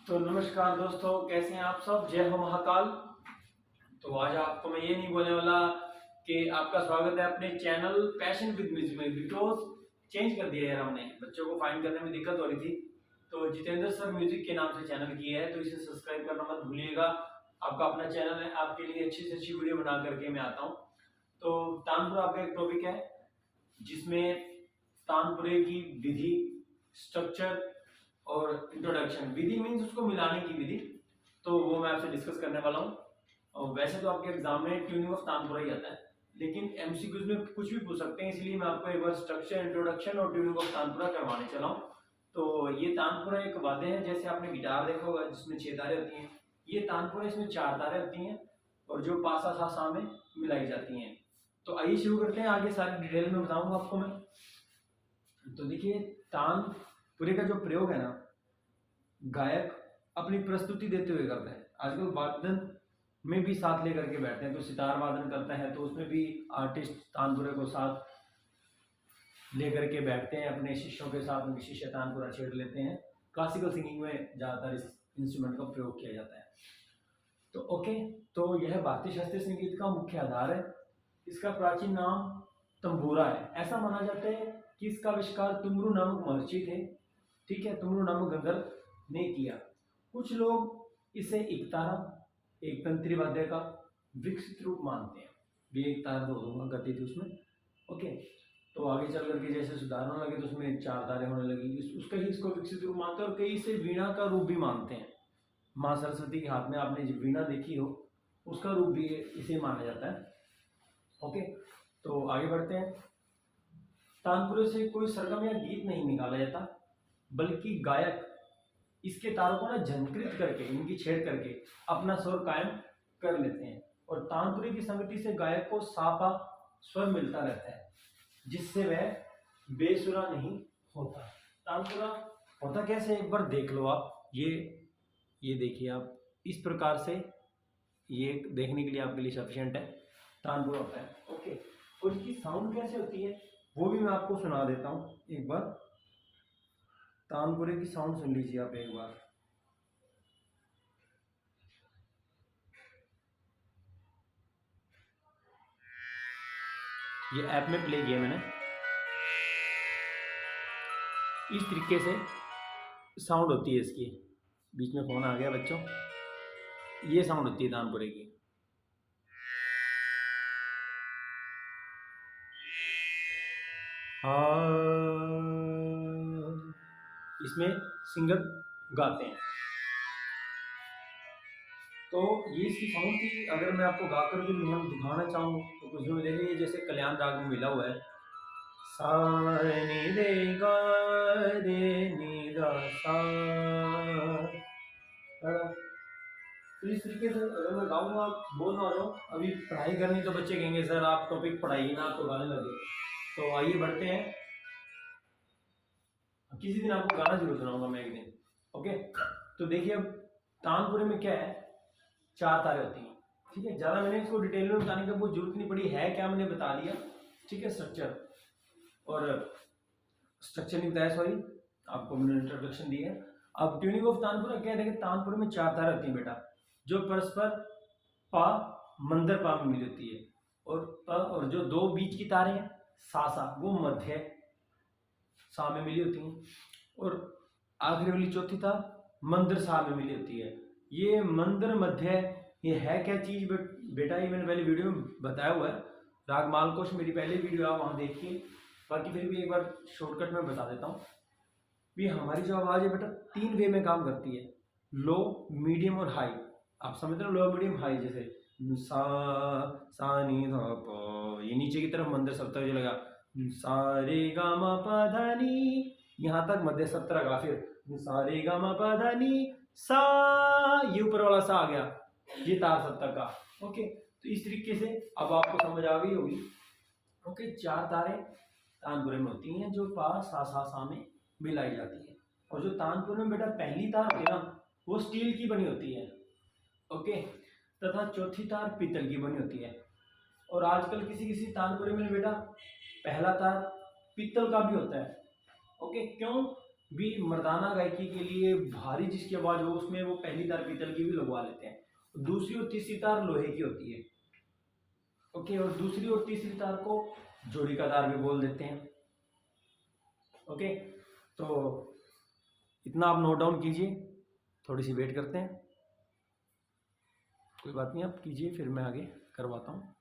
तो नमस्कार दोस्तों, कैसे हैं आप सब। जय हो महाकाल। तो आज आपको मैं ये नहीं बोलने वाला कि आपका स्वागत है अपने चैनल पैशन विद म्यूजिक में, बिकॉज चेंज कर दिया यार हमने। बच्चों को फाइंड करने में दिक्कत हो रही थी, तो जितेंद्र सर म्यूजिक के नाम से चैनल किया है, तो इसे सब्सक्राइब करना मत भूलिएगा। आपका अपना चैनल है, आपके लिए अच्छी से अच्छी वीडियो बना करके मैं आता हूँ। तो तानपुरा आपका एक टॉपिक है जिसमें तानपुरे की विधि, स्ट्रक्चर और इंट्रोडक्शन। विधि मीन्स उसको मिलाने की विधि, तो वो मैं आपसे डिस्कस करने वाला हूँ। और वैसे तो आपके एग्जाम में ट्यूनिंग ऑफ तानपुरा ही आता है, लेकिन एमसीक्यूज में कुछ भी पूछ सकते हैं, इसलिए मैं आपको एक बार स्ट्रक्चर, इंट्रोडक्शन और ट्यूनिंग ऑफ तानपुरा करवाने चला हूँ। तो ये तानपुरा एक वाद्य है, जैसे आपने गिटार देखा होगा जिसमें 6 तारें होती हैं, ये तानपुरा इसमें 4 तारें होती हैं और जो पासा सा सा में मिलाई जाती हैं। तो आइए शुरू करते हैं, आगे सारी डिटेल में बताऊंगा आपको मैं। तो देखिए, तानपुरे का जो प्रयोग है ना, गायक अपनी प्रस्तुति देते हुए करता है। आजकल वादन में भी साथ लेकर के बैठते हैं, तो सितार वादन करता है तो उसमें भी आर्टिस्ट तानपुरे को साथ लेकर के बैठते हैं अपने शिष्यों के साथ, उनके शिष्य तानपुरा छेड़ लेते हैं। क्लासिकल सिंगिंग में ज़्यादातर इस इंस्ट्रूमेंट का प्रयोग किया जाता है। तो ओके, तो यह भारतीय शास्त्रीय संगीत का मुख्य आधार है। इसका प्राचीन नाम तंबूरा है। ऐसा माना जाता है कि इसका आविष्कार तुमरू नामक महर्षि थे, ठीक है, तुमरू नामक गंधर्व ने किया। कुछ लोग इसे एक तारा, एक तंत्री वाद्य का विकसित रूप मानते हैं। भी एक तार दो गति थी उसमें। ओके, तो आगे चल करके जैसे सुधार होने लगे तो उसमें 4 तारे होने लगी, उसका ही इसको विकसित रूप मानते हैं। और कई इसे वीणा का रूप भी मानते हैं। माँ सरस्वती के हाथ में आपने जो वीणा देखी हो, उसका रूप भी इसे माना जाता है। ओके, तो आगे बढ़ते हैं। तानपुरे से कोई सरगम या गीत नहीं निकाला जाता, बल्कि गायक इसके तारों को ना झंकृत करके, इनकी छेड़ करके अपना स्वर कायम कर लेते हैं। और तानपुरे की संगति से गायक को सापा स्वर मिलता रहता है, जिससे वह बेसुरा नहीं होता। तानपुरा होता कैसे, एक बार देख लो आप। ये देखिए आप, इस प्रकार से ये देखने के लिए आपके लिए सफिशिएंट है। तानपुरा होता है। ओके, और इसकी साउंड कैसे होती है वो भी मैं आपको सुना देता हूँ एक बार। तानपुरे की साउंड सुन लीजिए आप एक बार। ये ऐप में प्ले किया मैंने। इस तरीके से साउंड होती है इसकी। बीच में फोन आ गया बच्चों। ये साउंड होती है तानपुरे की। इसमें सिंगर गाते हैं। तो ये इसकी साउंड थी। अगर मैं आपको गाकर के दिखाना चाहूँ तो कुछ भी देखिए, जैसे कल्याण राग में मिला हुआ है, सा नी दे गा रे नी दा सा। तो इस तरीके से अगर मैं गाऊंगा, बोल ना रहा हूँ। अभी पढ़ाई करनी तो बच्चे कहेंगे सर आप टॉपिक पढ़ाइए ना, आप तो गाने लगे। तो आइए बढ़ते हैं। किसी दिन आपको गाना जरूर सुनाऊंगा मैं एक दिन। ओके, तो देखिए अब तानपुरे में क्या है, 4 तारे होती हैं, ठीक है। ज़्यादा मैंने इसको डिटेल में बताने की बहुत जरूरत नहीं पड़ी है, क्या मैंने बता दिया, ठीक है। स्ट्रक्चर नहीं बताया, सॉरी, आपको मैंने इंट्रोडक्शन दी है। अब ट्यूनिंग ऑफ तानपुरा क्या है, देखिए तानपुरे में 4 तारे होती हैं बेटा, जो परस्पर पा मंदर पा में मिली होती है। और जो 2 बीच की तारे हैं सा सा, वो मध्य सा में मिली होती हैं। और आखिरी वाली चौथी तार मंदर सा में मिली होती है। ये मंदर मध्य ये है क्या चीज बेटा, ये मैंने पहले वीडियो में बताया हुआ है। राग मालकोश मेरी पहले वीडियो आप वहाँ देखिए। बाकी फिर भी एक बार शॉर्टकट में बता देता हूँ। भी हमारी जो आवाज़ है बेटा 3 वे में काम करती है, लो, मीडियम और हाई। आप समझ रहे हो, लो, मीडियम, हाई। जैसे सा नी धा पा, ये नीचे की तरफ मंदर सप्तक जो लगा, सा रे गा मा पा धा नी, यहाँ तक मध्य सप्तक लगा। फिर सा रे गा मा पा धा नी सा, ये ऊपर वाला सा आ गया, ये तार सप्तक का। ओके, तो इस तरीके से अब आपको समझ आ गई होगी। ओके, 4 तारे तानपुरे में होती हैं, जो पा सा में मिलाई जाती है। और जो तानपुरे में बेटा पहली तार होती है ना, वो स्टील की बनी होती है। ओके, तथा चौथी तार पीतल की बनी होती है। और आजकल किसी किसी तानपुरे में बेटा पहला तार पीतल का भी होता है। ओके, क्यों, भी मर्दाना गायकी के लिए भारी जिसकी आवाज़ हो उसमें वो पहली तार पीतल की भी लगवा लेते हैं। दूसरी और तीसरी तार लोहे की होती है। ओके, और दूसरी और तीसरी तार को जोड़ी का तार भी बोल देते हैं। ओके, तो इतना आप नोट डाउन कीजिए, थोड़ी सी वेट करते हैं, कोई बात नहीं, आप कीजिए, फिर मैं आगे करवाता हूँ।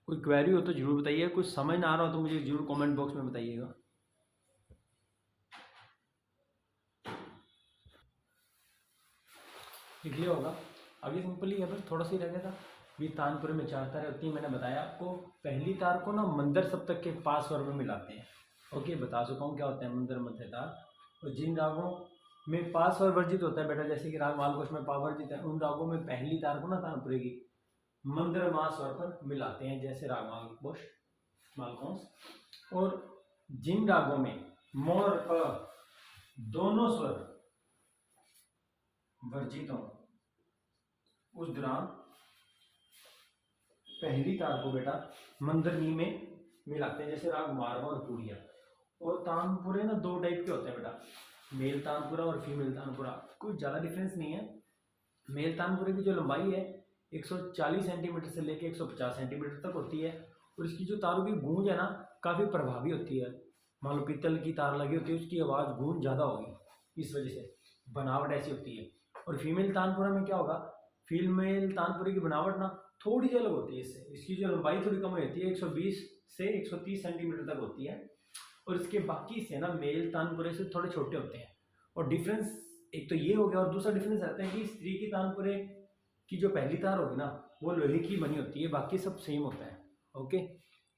कोई क्वेरी हो तो ज़रूर बताइए, कुछ समझ ना आ रहा हो तो मुझे ज़रूर कमेंट बॉक्स में बताइएगा। लिख लिया होगा, आगे सिंपल ही है, बस थोड़ा सा ही रह गया था। भी तानपुरे में 4 तारें होती हैं, मैंने बताया आपको। पहली तार को ना मंदर सप्तक के 5 स्वर में मिलाते हैं। ओके, बता चुका हूँ क्या होता है मंदर मध्य तार। और जिन रागों में 5 स्वर वर्जित होता है बेटा, जैसे कि राग मालकोश में पा वर्जित है, उन रागों में पहली तार को ना तानपुरे की मंदर मा स्वर पर मिलाते हैं, जैसे राग मालकोश मालकोश। और जिन रागों में मोर और प दोनों स्वर वर्जित हों, उस दौरान पहली तार को बेटा मंदरनी में मिलाते हैं, जैसे राग मारवा और पूरिया। और तानपुरे ना 2 टाइप के होते हैं बेटा, मेल तानपुरा और फीमेल तानपुरा। कोई ज़्यादा डिफरेंस नहीं है। मेल तानपुरे की जो लंबाई है 140 सेंटीमीटर से लेकर 150 सेंटीमीटर तक होती है, और इसकी जो तारों की गूंज है ना काफ़ी प्रभावी होती है। मान लो पीतल की तार लगी होती है, उसकी आवाज़ गूंज ज़्यादा होगी, इस वजह से बनावट ऐसी होती है। और फीमेल तानपुरा में क्या होगा, फीमेल तानपुरे की बनावट ना थोड़ी सी अलग होती है इससे। इसकी जो लंबाई थोड़ी कम होती है, 120 से 130 सेंटीमीटर तक होती है, और इसके बाकी से ना मेल तानपुरे से थोड़े छोटे होते हैं। और डिफरेंस एक तो ये हो गया, और दूसरा डिफरेंस रहता है कि स्त्री की तानपुरे की जो पहली तार होगी ना वो लोहे की बनी होती है, बाकी सब सेम होता है। ओके,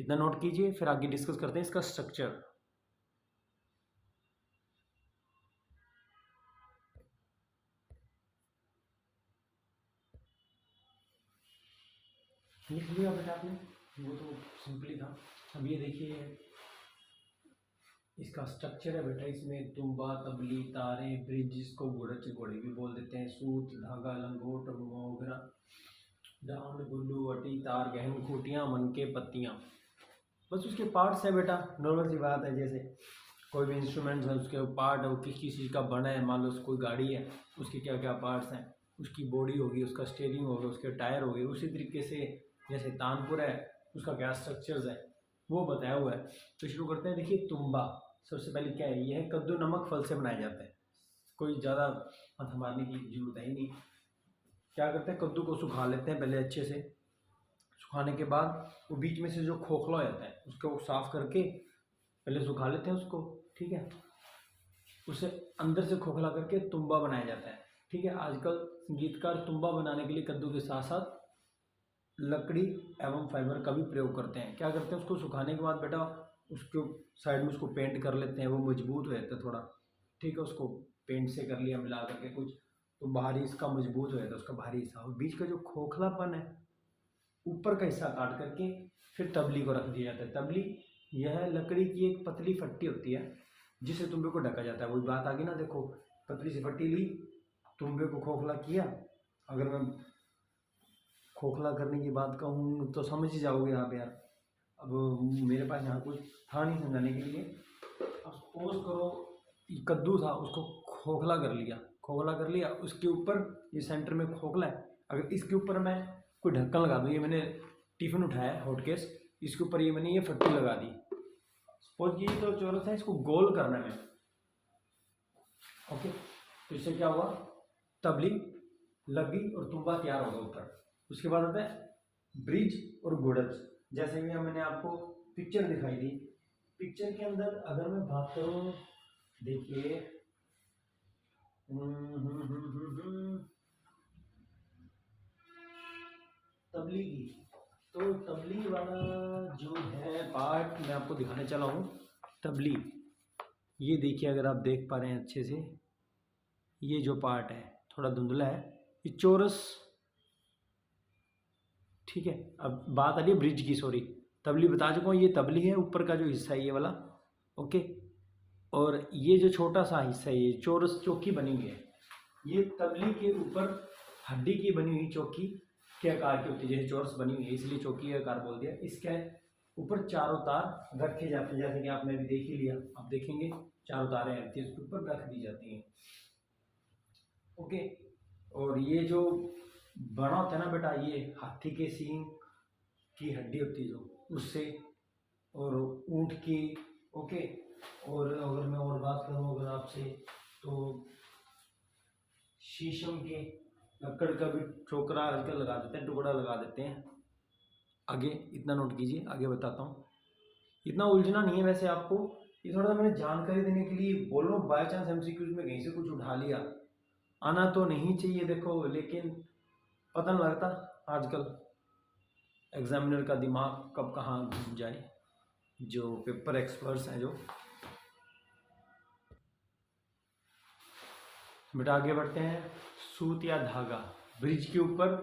इतना नोट कीजिए, फिर आगे डिस्कस करते हैं इसका स्ट्रक्चर। लिख लिया बेटा आपने, वो तो सिंपली था। अब ये देखिए इसका स्ट्रक्चर है बेटा, इसमें तुम्बा, तबली, तारे, ब्रिज, जिसको घोड़च घोड़े भी बोल देते हैं, सूत, धागा, लंगोट, मोगरा, डांड, गुल्लू, अटी, तार, गहन, खूटियाँ, मनके, पत्तियाँ। बस उसके पार्ट्स है बेटा, नॉर्मल सी बात है। जैसे कोई भी इंस्ट्रूमेंट्स है उसके पार्ट है, वो किस किस चीज़ का बना है। मान लो कोई गाड़ी है, उसके क्या क्या पार्ट्स हैं, उसकी बॉडी होगी, उसका स्टीयरिंग होगा, उसके टायर हो गए। उसी तरीके से जैसे तानपुर है उसका क्या स्ट्रक्चर्स है वो बताया हुआ है। तो शुरू करते हैं। देखिए तुम्बा सबसे पहले क्या है, यह कद्दू नमक फल से बनाया जाता है। कोई ज़्यादा मत मारने की जरूरत है ही नहीं। क्या करते हैं, कद्दू को सुखा लेते हैं पहले अच्छे से। सुखाने के बाद वो बीच में से जो खोखला हो जाता है उसको साफ करके पहले सुखा लेते हैं उसको, ठीक है। उसे अंदर से खोखला करके तुम्बा बनाया जाता है, ठीक है। आजकल संगीतकार तुम्बा बनाने के लिए कद्दू के साथ साथ लकड़ी एवं फाइबर का भी प्रयोग करते हैं। क्या करते हैं, उसको सुखाने के बाद बेटा उसको साइड में उसको पेंट कर लेते हैं, वो मजबूत हो जाता है थोड़ा, ठीक है। उसको पेंट से कर लिया मिला करके कुछ, तो बाहरी इसका मजबूत हो जाता है उसका बाहरी हिस्सा। और बीच का जो खोखलापन है ऊपर का हिस्सा काट करके फिर तबली को रख दिया जाता है। तबली यह लकड़ी की एक पतली फट्टी होती है जिसे तुम्बे को ढका जाता है। वही बात आ गई ना, देखो पतली सी फट्टी ली, तुम्बे को खोखला किया। अगर मैं खोखला करने की बात कहूँ तो समझ ही जाओगे आप यार। अब मेरे पास यहाँ कुछ था नहीं समझाने के लिए। अब सपोज करो कद्दू था, उसको खोखला कर लिया, खोखला कर लिया, उसके ऊपर ये सेंटर में खोखला है। अगर इसके ऊपर मैं कोई ढक्कन लगा दूँ, ये मैंने टिफ़िन उठाया हॉटकेस, इसके ऊपर ये मैंने ये फट्टी लगा दी। सपोज ये तो चौरस है, इसको गोल करना है। ओके, तो इससे क्या हुआ, तबली लगी और तुम्बा तैयार होगा ऊपर। उसके बाद आता है ब्रिज और घोड़च। जैसे कि मैंने आपको पिक्चर दिखाई दी, पिक्चर के अंदर अगर मैं बात करूँ, देखिए तबली की, तो तबली वाला जो है पार्ट मैं आपको दिखाने चला हूँ। तबली ये देखिए, अगर आप देख पा रहे हैं अच्छे से, ये जो पार्ट है थोड़ा धुंधला है, ये चौरस, ठीक है। अब बात आ रही है ब्रिज की, सॉरी तबली बता चुका हूँ। ये तबली है, ऊपर का जो हिस्सा है ये वाला, ओके। और ये जो छोटा सा हिस्सा है ये चौरस चौकी बनी हुई है, ये तबली के ऊपर हड्डी की बनी हुई चौकी के आकार की होती है। जैसे चौरस बनी हुई है इसलिए चौकी का आकार बोल दिया। इसके ऊपर चारों तार रखे जाते हैं, जैसे कि आपने अभी देख ही लिया। आप देखेंगे चारों तारें रहती है उसके ऊपर रख दी जाती हैं। ओके, और ये जो बना होता है ना बेटा, ये हाथी के सींग की हड्डी होती है जो, उससे, और ऊंट की। ओके, और अगर मैं और बात करूं अगर आपसे, तो शीशम के लकड़ का भी ठोकरा आजकल लगा देते हैं, टुकड़ा लगा देते हैं। आगे इतना नोट कीजिए, आगे बताता हूँ। इतना उलझना नहीं है वैसे आपको, ये थोड़ा सा मैंने जानकारी देने के लिए बोल रहा हूँ। बाई चांस एमसीक्यूज में कहीं से कुछ उठा लिया, आना तो नहीं चाहिए देखो, लेकिन पता नहीं लगता आजकल एग्जामिनर का दिमाग कब कहाँ घूम जाए, जो पेपर एक्सपर्ट्स हैं जो। बेटा आगे बढ़ते हैं। सूत या धागा, ब्रिज के ऊपर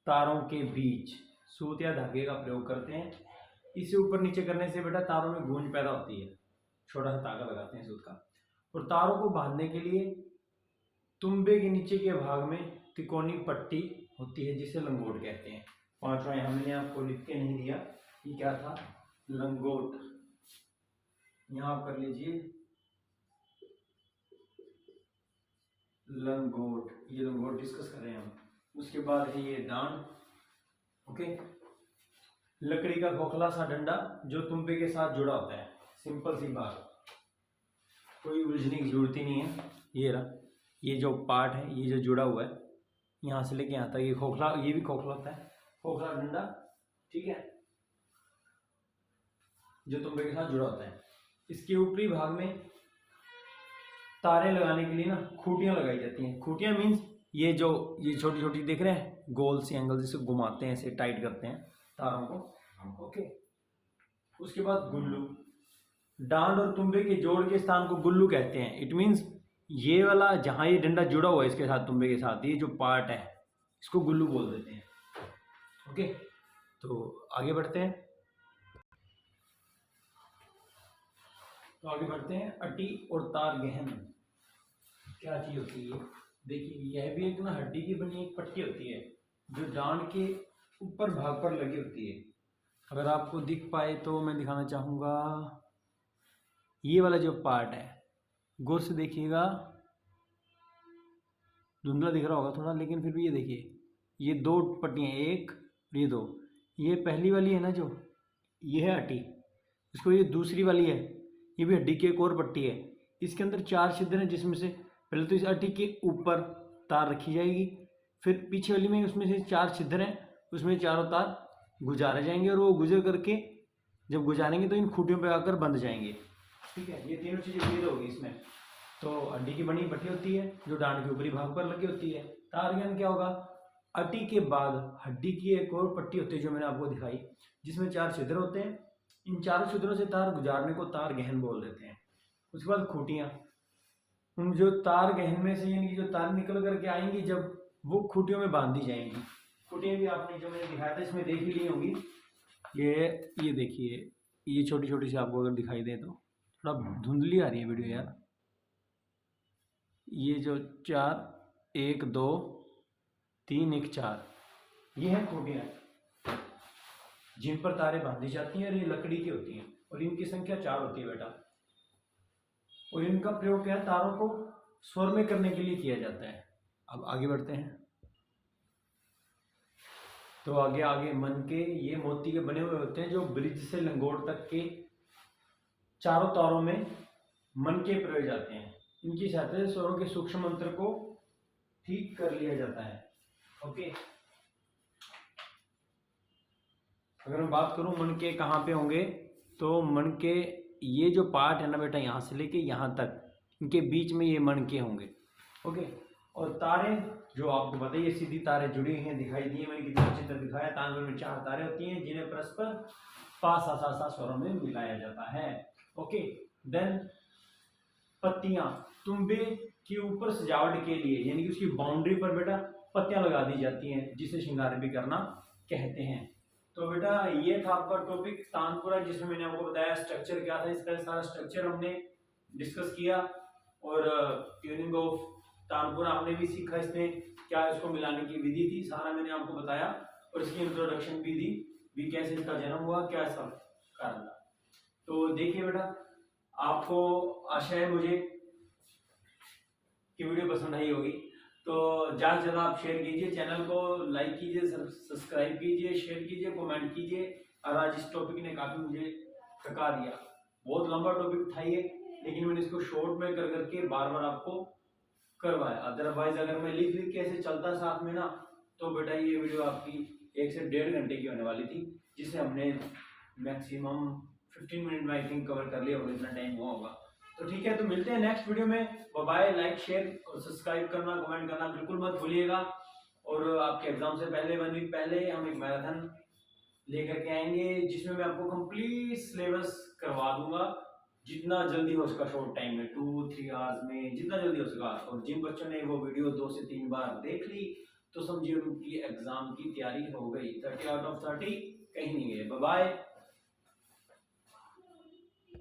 तारों के बीच सूत या धागे का प्रयोग करते हैं। इसे ऊपर नीचे करने से बेटा तारों में गूंज पैदा होती है। छोटा सा धागा लगाते हैं सूत का, और तारों को बांधने के लिए तुम्बे के नीचे के भाग में तिकोनी पट्टी होती है जिसे लंगोट कहते हैं। पांचवा हमने आपको लिख के नहीं दिया, ये क्या था, लंगोट। यहां आप कर लीजिए लंगोट, ये लंगोट डिस्कस कर रहे हैं हम। उसके बाद है ये डांड। ओके, लकड़ी का खोखला सा डंडा जो तुम्बे के साथ जुड़ा होता है। सिंपल सी बात, कोई उलझने की जरूरत ही नहीं है। ये रहा, ये जो पार्ट है, ये जो जुड़ा हुआ है यहाँ से लेके यहाँ तक, ये खोखला, ये भी खोखला होता है, खोखला डंडा, ठीक है, जो तुम्बे के साथ जुड़ा होता है। इसके ऊपरी भाग में तारे लगाने के लिए ना खूंटियां लगाई जाती हैं। खूंटियां मीन्स ये जो, ये छोटी छोटी देख रहे हैं, गोल सी एंगल जिसे घुमाते हैं, ऐसे टाइट करते हैं तारों को। ओके, उसके बाद गुल्लू, डांड और तुम्बे के जोड़ के स्थान को गुल्लू कहते हैं। इट मीन्स ये वाला जहाँ ये डंडा जुड़ा हुआ है इसके साथ, तुम्बे के साथ, ये जो पार्ट है इसको गुल्लू बोल देते हैं। ओके, तो आगे बढ़ते हैं। अटी और तार गहन क्या चीज होती है? देखिए, यह भी एक ना हड्डी की बनी एक पट्टी होती है जो डांड के ऊपर भाग पर लगी होती है। अगर आपको दिख पाए तो मैं दिखाना चाहूँगा, ये वाला जो पार्ट है, गौर से देखिएगा, धुंधला दिख रहा होगा थोड़ा, लेकिन फिर भी ये देखिए, ये दो पट्टियाँ, एक और ये दो। ये पहली वाली है ना जो, ये है हड्डी, इसको ये दूसरी वाली है, ये भी हड्डी की एक और पट्टी है। इसके अंदर चार छिद्र हैं, जिसमें से पहले तो इस हड्डी के ऊपर तार रखी जाएगी, फिर पीछे वाली में उसमें से चार छिद्र हैं, उसमें चारों तार गुजारे जाएंगे, और वो गुजर करके जब गुजारेंगे तो इन खूंटियों पे आकर बंध जाएंगे। ठीक है, ये तीनों चीज़ें क्लियर होगी इसमें। तो हड्डी की बनी पट्टी होती है जो डांड के ऊपरी भाग पर लगी होती है। तार गहन क्या होगा, अटी के बाद हड्डी की एक और पट्टी होती है जो मैंने आपको दिखाई, जिसमें चार छिद्र होते हैं। इन चारों छिद्रों से तार गुजारने को तार गहन बोल देते हैं। उसके बाद खूंटियाँ, उन जो तार गहन में से यानी कि जो तार निकल करके आएंगी जब, वो खूंटियों में बांध दी जाएंगी। खूंटियाँ भी आपने जो मैंने दिखाया था इसमें देख ही ली होंगी। ये देखिए, ये छोटी छोटी सी आपको अगर दिखाई दे तो, थोड़ा धुंधली आ रही है वीडियो यार। ये जो चार, 1 2 3 1 4, ये है खूंटियाँ जिन पर तारें बांधी जाती हैं, और ये लकड़ी की होती हैं, और इनकी संख्या 4 होती है बेटा। और इनका प्रयोग क्या है, तारों को स्वर में करने के लिए किया जाता है। अब आगे बढ़ते हैं। तो आगे आगे मन के, ये मोती के बने हुए होते हैं जो ब्रिज से लंगोट तक के चारों तारों में मन के प्रयोग जाते हैं। इनकी सहायता से स्वरों के सूक्ष्म मंत्र को ठीक कर लिया जाता है। ओके, अगर मैं बात करूं मन के कहाँ पे होंगे, तो मन के ये जो पार्ट है ना बेटा, यहाँ से लेके यहाँ तक, इनके बीच में ये मन के होंगे। ओके, और तारे जो आपको बताइए, सीधी तारे जुड़ी हुई हैं, दिखाई दी है, मैंने कितना चित्र दिखाया। तानपुर में 4 तारे होती हैं जिन्हें परस्पर पा सा सा सा स्वरों में मिलाया जाता है। ओके, देन पत्तियां, तुम्बे के ऊपर सजावट के लिए यानी कि उसकी बाउंड्री पर बेटा पत्तियां लगा दी जाती हैं, जिसे श्रृंगार भी करना कहते हैं। तो बेटा ये था आपका टॉपिक तानपुरा, जिसमें मैंने आपको बताया स्ट्रक्चर क्या था, इसका सारा स्ट्रक्चर हमने डिस्कस किया, और ट्यूनिंग ऑफ तानपुरा हमने भी सीखा, इसमें क्या इसको मिलाने की विधि थी, सारा मैंने आपको बताया, और इसकी इंट्रोडक्शन भी कैसे इसका जन्म हुआ, क्या इसका कारण था। तो देखिए बेटा, आपको आशा है मुझे कि वीडियो पसंद आई होगी, तो ज़्यादा से ज़्यादा आप शेयर कीजिए, चैनल को लाइक कीजिए, सब्सक्राइब कीजिए, शेयर कीजिए, कमेंट कीजिए। और आज इस टॉपिक ने काफ़ी मुझे थका दिया, बहुत लंबा टॉपिक था ये, लेकिन मैंने इसको शॉर्ट में कर करके बार बार आपको करवाया। अदरवाइज अगर मैं लिख लिख के ऐसे चलता साथ में ना, तो बेटा ये वीडियो आपकी 1 से 1.5 घंटे की होने वाली थी, जिसे हमने मैक्सिमम 15 मिनट में आई थिंक कवर कर लिया होगा, इतना टाइम हुआ होगा। तो ठीक है, तो मिलते हैं नेक्स्ट वीडियो में। बाय, लाइक शेयर और सब्सक्राइब करना, कमेंट करना बिल्कुल मत भूलिएगा। और आपके एग्जाम से पहले 1 वीक पहले हम एक मैराथन लेकर के आएंगे, जिसमें मैं आपको कंप्लीट सिलेबस करवा दूंगा, जितना जल्दी हो सका, शॉर्ट टाइम में 2-3 आवर्स में, जितना जल्दी हो सका। और जिन बच्चों ने वो वीडियो 2 से 3 बार देख ली, तो समझिए उनकी एग्जाम की तैयारी हो गई। 30 आउट ऑफ 30 कहीं नहीं गए। बाय।